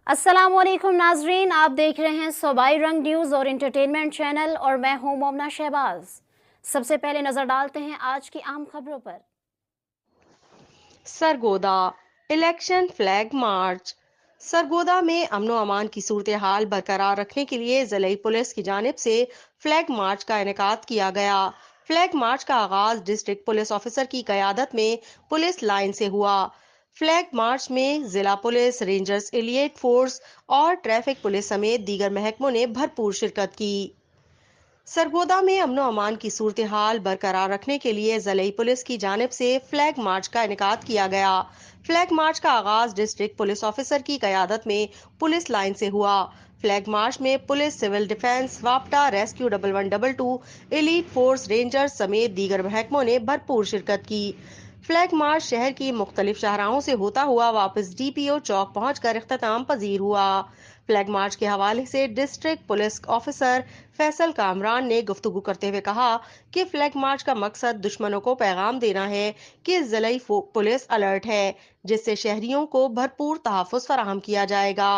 अस्सलामुअलैकुम नाजरीन, आप देख रहे हैं सूबाई रंग न्यूज़ और इंटरटेनमेंट चैनल और मैं हूं मोमना शहबाज। सबसे पहले नजर डालते हैं आज की अहम खबरों पर। Sargodha election flag march. Sargodha में अमनो अमान की सूरत हाल बरकरार रखने के लिए जिले पुलिस की जानिब से फ्लैग मार्च का इनेकाद किया गया। फ्लैग मार्च का आगाज डिस्ट्रिक्ट पुलिस ऑफिसर की क़यादत में पुलिस लाइन से हुआ। फ्लैग मार्च में जिला पुलिस, रेंजर्स, एलियट फोर्स और ट्रैफिक पुलिस समेत दीगर महकमों ने भरपूर शिरकत की। सरगोदा में अमनो अमान की सूरत हाल बरकरार रखने के लिए जिले पुलिस की जानिब से फ्लैग मार्च का इनेकाद किया गया। फ्लैग मार्च का आगाज डिस्ट्रिक्ट पुलिस ऑफिसर की क़यादत में पुलिस लाइन से हुआ। फ्लैग मार्च में पुलिस, सिविल डिफेंस, वापटा, रेस्क्यू 1112, एलीट फोर्स, रेंजर्स समेत दीगर महकमों ने भरपूर शिरकत की। फ्लैग मार्च शहर की मुख्तलिफ शाहराहों से होता हुआ वापस डीपीओ चौक पहुंचकर इख्तिताम पजीर हुआ। फ्लैग मार्च के हवाले से district police officer Faisal Kamran ने गुफ्तगू करते हुए कहा कि फ्लैग मार्च का मकसद दुश्मनों को पैगाम देना है कि जिला पुलिस अलर्ट है, जिससे शहरियों को भरपूर तहफ्फुज़ फराहम किया जाएगा।